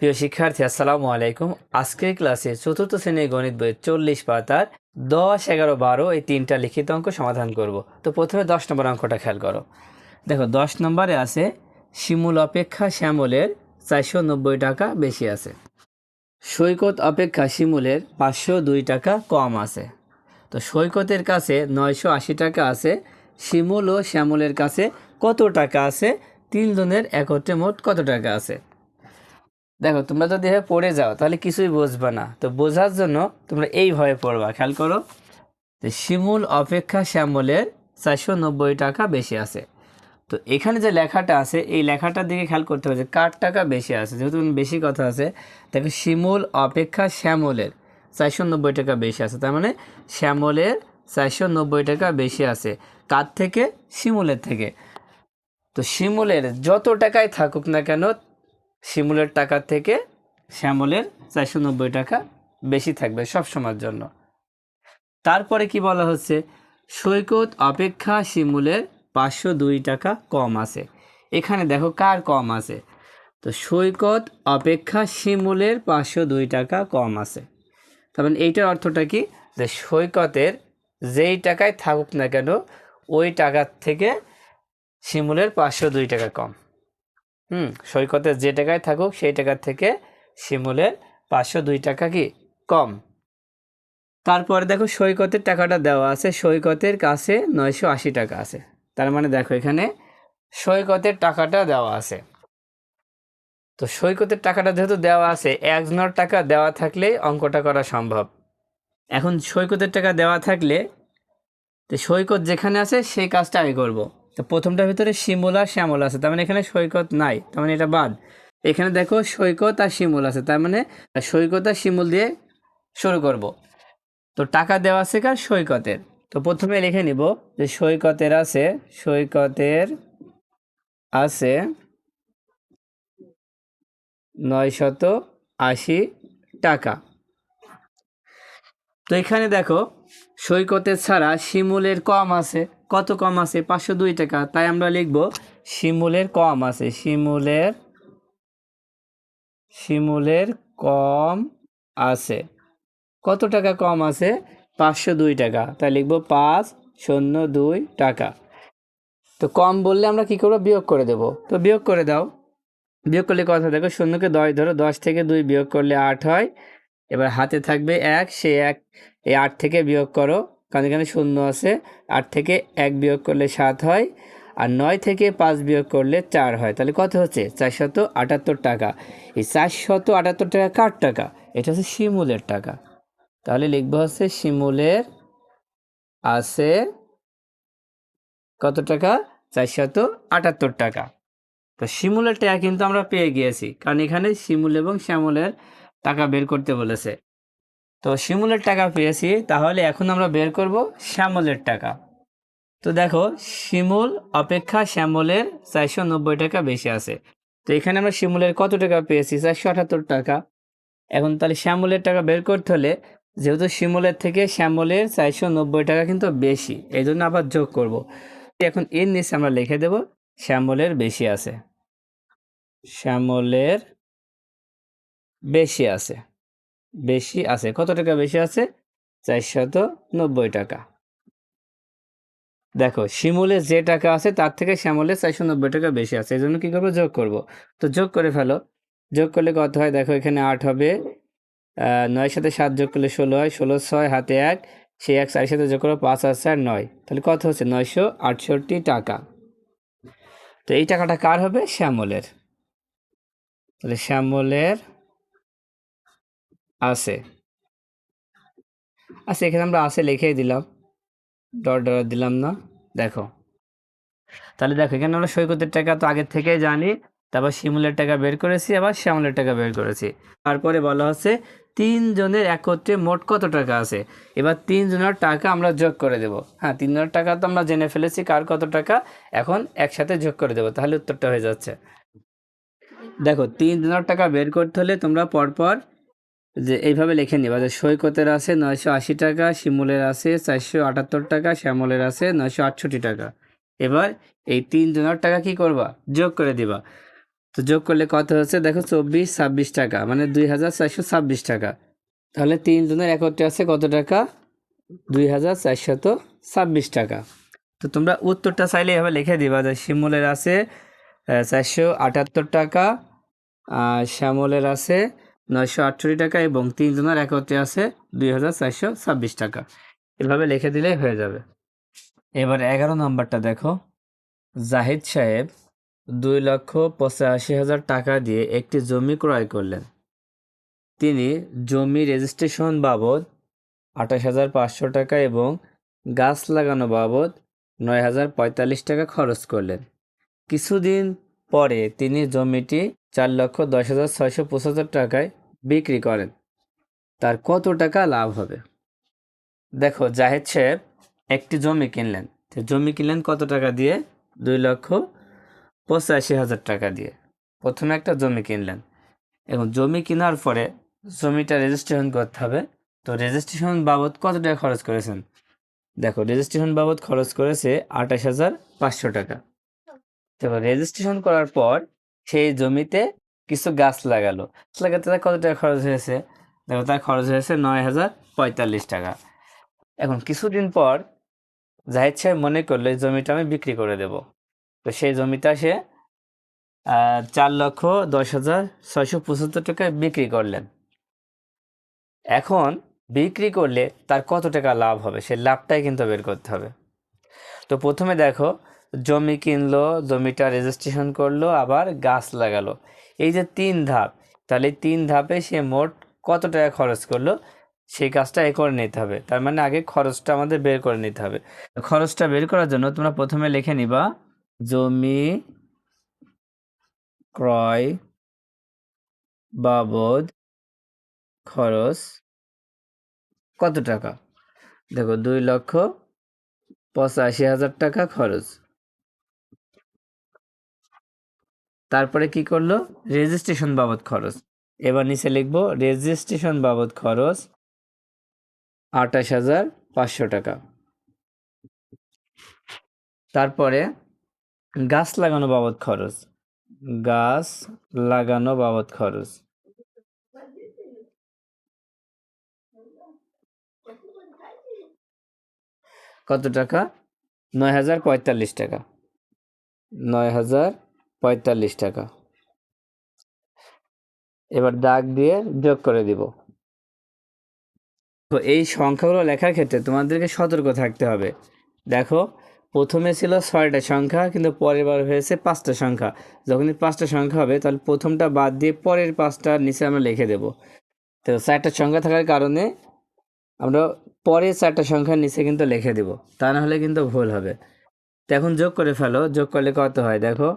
প্রিয় শিক্ষার্থী, আসসালামু আলাইকুম। আজকের ক্লাসে চতুর্থ শ্রেণীর গণিত বইয়ের 40 পাতার 10, 11, 12 এই তিনটা লিখিত অঙ্ক সমাধান করব। তো প্রথমে 10 নম্বর অঙ্কটা খেয়াল করো। দেখো 10 নম্বরে আছে শিমুল অপেক্ষা শ্যামলের 490 টাকা বেশি আছে। সৈকত অপেক্ষা শিমুলের 502 টাকা কম আছে। তো সৈকতের কাছে 980 টাকা আছে, শিমুল ও শ্যামলের কাছে কত টাকা আছে, তিনজনের একত্রে মোট কত টাকা আছে। দেখো তোমরা যদি এভাবে পড়ে যাও তাহলে কিছুই বুঝবে না। তো বোঝার জন্য তোমরা এইভাবে পড়বা। খেয়াল করো যে শিমুল অপেক্ষা শ্যামলের 490 টাকা বেশি আছে। তো এখানে যে লেখাটা আছে এই লেখাটার দিকে খেয়াল করতে হবে যে কার টাকা বেশি আছে। যেহেতু বেশি কথা আছে, দেখো শিমুল অপেক্ষা শ্যামলের 490 টাকা বেশি আছে, তার মানে শ্যামলের 490 টাকা বেশি আছে। কার থেকে? শিমুলের থেকে। তো শিমুলের যত টাকায় থাকুক না কেন, শিমুলের টাকা থেকে শ্যামলের 490 টাকা বেশি থাকবে সব সময়ের জন্য। তারপরে কি বলা হচ্ছে, সৈকত অপেক্ষা শিমুলের 502 টাকা কম আছে। এখানে দেখো কার কম আছে, তো সৈকত অপেক্ষা শিমুলের 502 টাকা কম আছে। তার মানে এইটার অর্থটা কি, যে সৈকতের যেই টাকায় থাকুক না কেন ওই টাকার থেকে শিমুলের 502 টাকা কম। সৈকতের যে টাকায় থাকুক সেই টাকার থেকে শিমুলের 502 টাকা কি কম। তারপরে দেখো সৈকতের টাকাটা দেওয়া আছে, সৈকতের কাছে 980 টাকা আছে। তার মানে দেখো এখানে সৈকতের টাকাটা দেওয়া আছে। তো সৈকতের টাকাটা যেহেতু দেওয়া আছে, একজনের টাকা দেওয়া থাকলেই অঙ্কটা করা সম্ভব। এখন সৈকতের টাকা দেওয়া থাকলে তো সৈকত যেখানে আছে সেই কাজটা আমি করব। তো প্রথমটার ভিতরে শিমুল আর শ্যামল আছে, তার মানে এখানে সৈকত নাই, তার মানে এটা বাদ। এখানে দেখো সৈকত আর শিমুল আছে, তার মানে সৈকত আর শিমুল দিয়ে শুরু করব। তো টাকা দেওয়া আছে কার? সৈকতের। তো প্রথমে লিখে নিব যে সৈকতের আছে 980 টাকা। তো এখানে দেখো সৈকতের ছাড়া শিমুলের কম আছে। কত কম আছে? 502 টাকা। তাই আমরা লিখব শিমুলের কম আছে, শিমুলের কম আছে। কত টাকা কম আছে? 502 টাকা। তাই লিখব 502 টাকা। তো কম বললে আমরা কি করব? বিয়োগ করে দেব। তো বিয়োগ করে দাও। বিয়োগ করলে কথা, দেখো শূন্যকে 10 ধরো, 10 থেকে 2 বিয়োগ করলে 8 হয়। এবার হাতে থাকবে 1, সে 1 এই 8 থেকে বিয়োগ করো, কারণ এখানে শূন্য আছে। 8 থেকে 1 বিয়োগ করলে 7 হয়, আর 9 থেকে 5 বিয়োগ করলে 4 হয়। তাহলে কত হচ্ছে? 478 টাকা। এই 478 টাকা কার টাকা? এটা হচ্ছে শিমুলের টাকা। তাহলে লিখবো হচ্ছে শিমুলের আছে কত টাকা? 478 টাকা। তো শিমুলের টাকা কিন্তু আমরা পেয়ে গিয়েছি, কারণ এখানে শিমুল এবং শ্যামলের টাকা বের করতে বলেছে। তো শিমুলের টাকা পেয়েছি, তাহলে এখন আমরা বের করব শ্যামলের টাকা। তো দেখো শিমুল অপেক্ষা শ্যামলের 490 টাকা বেশি আছে। তো এখানে আমরা শিমুলের কত টাকা পেয়েছি? 478 টাকা। এখন তাহলে শ্যামলের টাকা বের করতে হলে, যেহেতু শিমুলের থেকে শ্যামলের 490 টাকা কিন্তু বেশি, এই জন্য আবার যোগ করব। এখন এর নিচে আমরা লিখে দেব শ্যামলের বেশি আছে, শ্যামলের বেশি আছে। বেশি আছে কত টাকা? বেশি আছে 490 টাকা। দেখো শিমুলের যে টাকা আছে তার থেকে শ্যামলের 490 টাকা বেশি আছে, এই জন্য কী করবো? যোগ করব। তো যোগ করে ফেলো। যোগ করলে কত হয়? দেখো এখানে 8 হবে, 9 সাথে 7 যোগ করলে 16 হয়, 16 6 হাতে 1, সেই 1 4 সাথে যোগ করো 5 আর 4 9, তাহলে কত হচ্ছে? 968 টাকা। তো এই টাকাটা কার হবে? শ্যামলের। তাহলে শ্যামলের আছে। আচ্ছা, এখানে আমরা আছে লিখেই দিলাম, ডট ডট দিলাম না। দেখো তাহলে দেখো এখানে আমরা সৈকতের টাকা তো আগের থেকেই জানি, তারপর শিমুলের টাকা বের করেছি, আবার শ্যামলের টাকা বের করেছি। তারপরে বলা হচ্ছে তিনজনের একত্রে মোট কত টাকা আছে। এবার তিনজনের টাকা আমরা যোগ করে দেব। হ্যাঁ, তিনজনের টাকা তো আমরা জেনে ফেলেছি কার কত টাকা, এখন একসাথে যোগ করে দেব, তাহলে উত্তরটা হয়ে যাচ্ছে। দেখো তিনজনের টাকা বের করতে হলে তোমরা পরপর যে এইভাবে লিখে নিবা যে সৈকতের আছে 980 টাকা, শিমুলের আছে 478 টাকা, শ্যামলের আছে 968 টাকা। এবার এই তিনজনের টাকা কি করবা? যোগ করে দিবা। তো যোগ করলে কত হচ্ছে দেখো, 24-26 টাকা, মানে 2426 টাকা। তাহলে 3 জনের একত্রে আছে কত টাকা? 2426 টাকা। তো তোমরা উত্তরটা চাইলে এভাবে লিখে দিবা যে শিমুলের আছে 478 টাকা, আর শ্যামলের আছে 968 টাকা, এবং 3 জনের একত্রে আছে 2426 টাকা। এভাবে লিখে দিলেই হয়ে যাবে। এবার 11 নম্বরটা দেখো। জাহিদ সাহেব 2,85,000 টাকা দিয়ে একটি জমি ক্রয় করলেন। তিনি জমি রেজিস্ট্রেশন বাবদ 28,500 টাকা এবং গাছ লাগানো বাবদ 9,045 টাকা খরচ করলেন। কিছুদিন পরে তিনি জমিটি 4,10,675 টাকায় বিক্রি করেন। তার কত টাকা লাভ হবে? দেখো, জাহেদ সাহেব একটি জমি কিনলেন। জমি কিনলেন কত টাকা দিয়ে? 2,85,000 টাকা দিয়ে প্রথমে একটা জমি কিনলেন। এবং জমি কেনার পরে জমিটা রেজিস্ট্রেশন করতে হবে। তো রেজিস্ট্রেশন বাবদ কত টাকা খরচ করেছেন? দেখো, রেজিস্ট্রেশন বাবদ খরচ করেছে 28,500 টাকা। এবার রেজিস্ট্রেশন করার পর সেই জমিতে কিছু গাছ লাগালো। লাগাতে তার কত টাকা খরচ হয়েছে? দেখো, তার খরচ হয়েছে 9,045 টাকা। এখন কিছুদিন পর জাহিদ সাহেব মনে করলো এই জমিটা আমি বিক্রি করে দেব। তো সেই জমিটা সে 4,10,675 টাকায় বিক্রি করলেন। এখন বিক্রি করলে তার কত টাকা লাভ হবে, সে লাভটাই কিন্তু বের করতে হবে। তো প্রথমে দেখো, জমি কিনলো, জমিটা রেজিস্ট্রেশন করলো, আবার গাছ লাগালো। এই যে 3 ধাপ, তাহলে 3 ধাপে সে মোট কত টাকা খরচ করলো সেই কাজটা করে নিতে হবে। তার মানে আগে খরচটা আমাদের বের করে নিতে হবে। খরচটা বের করার জন্য তোমরা প্রথমে লিখে নিবা জমি ক্রয় বাবদ খরচ কত টাকা। দেখো, 2,85,000 টাকা খরচ। তারপরে কি করলো? রেজিস্ট্রেশন বাবদ খরচ। এবার নিচে লিখবো রেজিস্ট্রেশন বাবদ খরচ 28,500 টাকা। তারপরে গাছ লাগানো বাবদ খরচ, গাছ লাগানো বাবদ খরচ কত টাকা? 9,045 টাকা। 9,045 টাকা। এবার দাগ দিয়ে যোগ করে দিব। তো এই সংখ্যাগুলো লেখার ক্ষেত্রে তোমাদেরকে সতর্ক থাকতে হবে। দেখো, প্রথমে ছিল 6টা সংখ্যা, কিন্তু পরের বার হয়েছে 5টা সংখ্যা। যখনই 5টা সংখ্যা হবে তাহলে প্রথমটা বাদ দিয়ে পরের 5টার নিচে আমরা লিখে দেব। তো 4টা সংখ্যা থাকার কারণে আমরা পরের 4টা সংখ্যার নিচে কিন্তু লিখে দেব, তা না হলে কিন্তু ভুল হবে। তো এখন যোগ করে ফেলো। যোগ করলে কত হয় দেখো,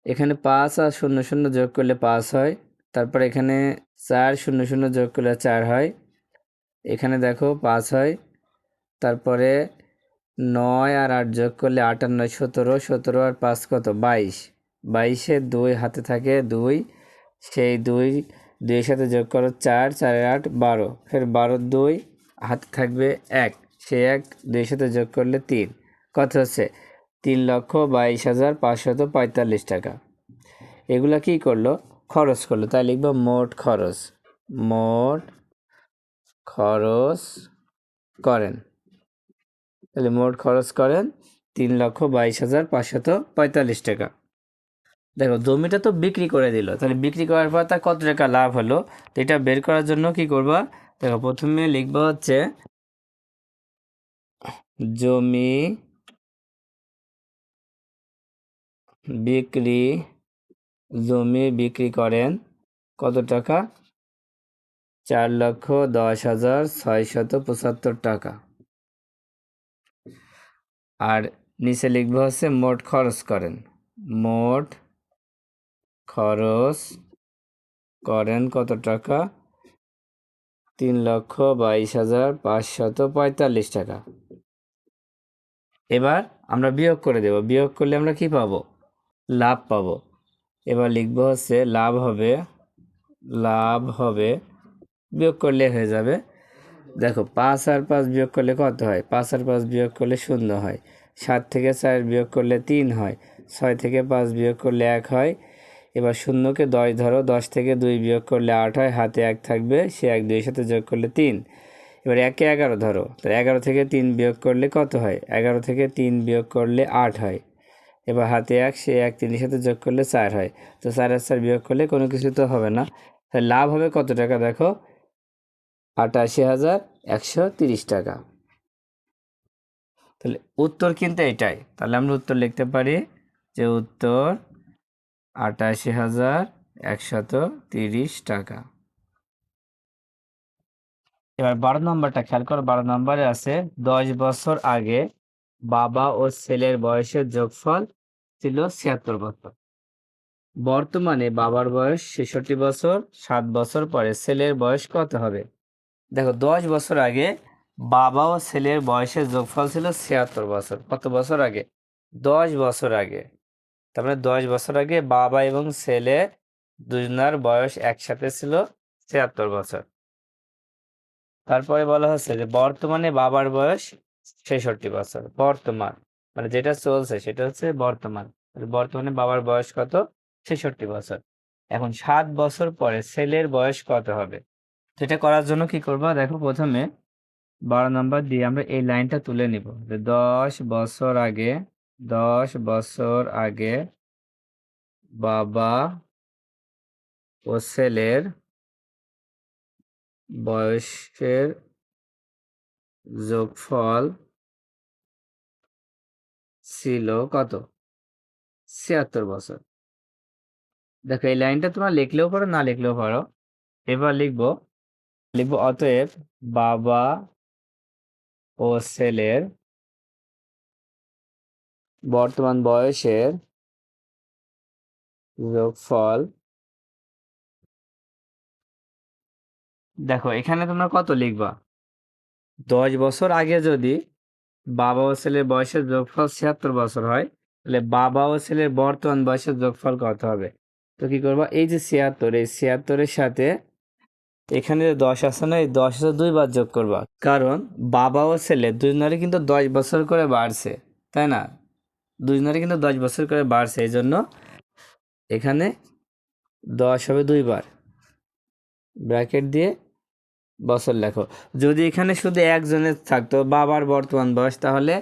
এখানে 5 আর 0 0 যোগ করলে 5 হয়। তারপর এখানে 4 0 0 যোগ করলে 4 হয়। এখানে দেখো 5 হয়। তারপরে 9 আর 8 যোগ করলে 8 আর 9 17, 17 আর 5 কত? 22। 22-এ 2 হাতে থাকে 2, সেই 2 এর সাথে যোগ করো 4, 4 আর 8 12, ফের 12 2 হাতে থাকবে 1, সেই 1 2 এর সাথে যোগ করলে 3, কত হচ্ছে? 3,22,545 টাকা। এগুলা কি করলো? খরচ করলো। তাই লিখবো মোট খরচ। মোট খরচ করেন। তাহলে মোট খরচ করেন 3,22,545 টাকা। দেখো, জমিটা তো বিক্রি করে দিল, তাহলে বিক্রি করার পর তার কত টাকা লাভ হলো, তো এটা বের করার জন্য কি করবা? দেখো, প্রথমে লিখবা হচ্ছে জমি বিক্রি, জমি বিক্রি করেন কত টাকা? 4,10,675 টাকা। আর নিচে লিখবো হচ্ছে মোট খরচ করেন। মোট খরচ করেন কত টাকা? 3,22,545 টাকা। এবার আমরা বিয়োগ করে দেব। বিয়োগ করলে আমরা কি পাবো? লাভ পাবো। এবার লিখবো হচ্ছে লাভ হবে, বিয়োগ করলে হয়ে যাবে। দেখো, 5 আর 5 বিয়োগ করলে কত হয়? 5 আর 5 বিয়োগ করলে 0 হয়। 7 থেকে 4 বিয়োগ করলে 3 হয়। 6 থেকে 5 বিয়োগ করলে 1 হয়। এবার শূন্যকে 10 ধরো, 10 থেকে 2 বিয়োগ করলে 8 হয়, হাতে 1 থাকবে, সে 1 2 এর সাথে যোগ করলে 3। এবার 1 কে 11 ধরো, তাহলে 11 থেকে 3 বিয়োগ করলে কত হয়? 11 থেকে 3 বিয়োগ করলে 8 হয়। এবার হাতে 1, সে 1 3 এর সাথে যোগ করলে 4 হয়। তো 4 আর 4 বিয়োগ করলে কোনো কিছু তো হবে না, তাহলে লাভ হবে কত টাকা দেখো? 88,130 টাকা। তাহলে উত্তর কিন্তু এটাই। তাহলে আমরা উত্তর লিখতে পারি যে উত্তর 88,130 টাকা। এবার 12 নম্বরটা খেয়াল করো। 12 নম্বরে আছে 10 বছর আগে বাবা ও ছেলের বয়সের যোগফল ছিল 76 বছর। বর্তমানে বাবার বয়স 66 বছর, 7 বছর পরে ছেলের বয়স কত হবে? দেখো 10 বছর আগে বাবা ও ছেলের বয়সের যোগফল ছিল 76 বছর। কত বছর আগে? 10 বছর আগে। তার মানে 10 বছর আগে বাবা এবং ছেলে দুজনার বয়স একসাথে ছিল 76 বছর। তারপরে বলা হচ্ছে যে বর্তমানে বাবার বয়স 66 বছর। বর্তমান মানে যেটা চলছে সেটা হচ্ছে বর্তমান। বর্তমানে বাবার বয়স কত? 66 বছর। এখন 7 বছর পরে ছেলের বয়স কত হবে? তো এটা করার জন্য কি করবা? দেখো প্রথমে 12 নম্বর দিয়ে আমরা এই লাইনটা তুলে নিব যে 10 বছর আগে, 10 বছর আগে বাবা ও ছেলের বয়সের যোগফল ছিল কত? 76 বছর। দেখো এই লাইনটা তোমরা লিখলেও পারো, না লিখলেও পারো। এবার লিখবো অতএব বাবা ও ছেলের বর্তমান বয়সের যোগফল। দেখো এখানে তোমরা কত লিখবা? 10 বছর আগে যদি বাবা ও ছেলের বয়সের যোগফল 76 বছর হয়, তাহলে বাবা ও ছেলের বর্তমান বয়সের যোগফল কত হবে? তো কি করবা? এই যে 76, এই 76-এর সাথে এখানে যে 10 আছে না, এই 10 2বার যোগ করবা। কারণ বাবা ও ছেলে দুজনেরই কিন্তু 10 বছর করে বাড়ছে, তাই না? দুজনেরই কিন্তু 10 বছর করে বাড়ছে, এই জন্য এখানে 10 হবে 2বার, ব্র্যাকেট দিয়ে বছর লেখো। যদি এখানে শুধু একজনের থাকতো বাবার বর্তমান বয়স, তাহলে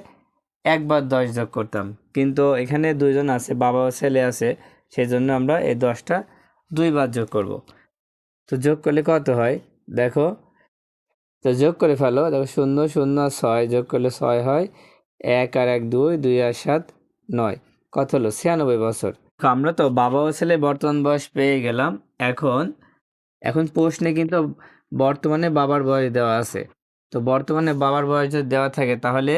একবার 10 যোগ করতাম, কিন্তু এখানে দুইজন আছে, বাবা ও ছেলে আছে, সেই জন্য আমরা এই 10টা 2বার যোগ করব। তো যোগ করলে কত হয় দেখো? তো যোগ করে ফেলো। দেখো 0 0 আর 6 যোগ করলে 6 হয়, 1 আর 1 2, 2 আর 7 9, কত হলো? 96 বছর। আমরা তো বাবা ও ছেলে বর্তমান বয়স পেয়ে গেলাম। এখন এখন প্রশ্নে কিন্তু বর্তমানে বাবার বয়স দেওয়া আছে। তো বর্তমানে বাবার বয়স যদি দেওয়া থাকে, তাহলে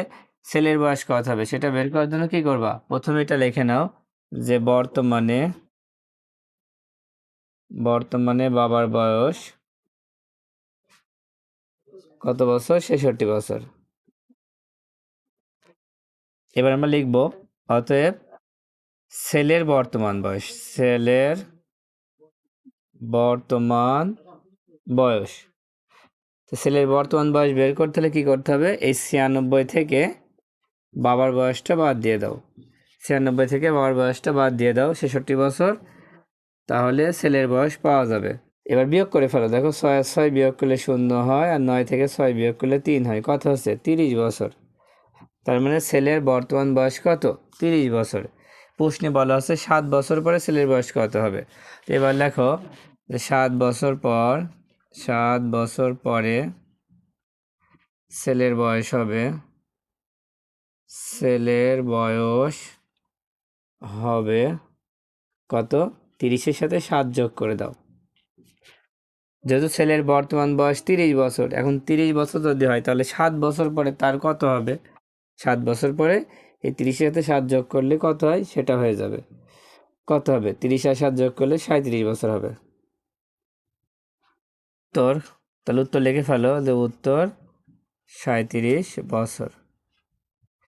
ছেলের বয়স কত হবে সেটা বের করার জন্য কি করবা? প্রথমে এটা লিখে নাও যে বর্তমানে বাবার বয়স কত বছর? 66 বছর। এবার আমরা লিখব অতএব ছেলের বর্তমান বয়স, ছেলের বর্তমান বয়স। তো ছেলের বর্তমান বয়স বের করতে হলে কি করতে হবে? এই 96 থেকে বাবার বয়সটা বাদ দিয়ে দাও। 96 থেকে বাবার বয়সটা বাদ দিয়ে দাও, 66 বছর। তাহলে ছেলের বয়স পাওয়া যাবে। এবার বিয়োগ করে ফেলো। দেখো 6 আর 6 বিয়োগ করলে 0 হয়, আর 9 থেকে 6 বিয়োগ করলে 3 হয়, কত হচ্ছে? 30 বছর। তার মানে ছেলের বর্তমান বয়স কত? 30 বছর। প্রশ্নে বলা হচ্ছে 7 বছর পরে ছেলের বয়স কত হবে। তো এবার লেখো যে 7 বছর পর, 7 বছর পরে ছেলের বয়স হবে, ছেলের বয়স হবে কত? 30-এর সাথে 7 যোগ করে দাও। যেহেতু ছেলের বর্তমান বয়স 30 বছর, এখন 30 বছর যদি হয়, তাহলে 7 বছর পরে তার কত হবে? 7 বছর পরে এই 30-এর সাথে 7 যোগ করলে কত হয় সেটা হয়ে যাবে। কত হবে? 30 আর 7 যোগ করলে 37 বছর হবে। উত্তর, তাহলে উত্তর লিখে ফেলো যে উত্তর 37 বছর।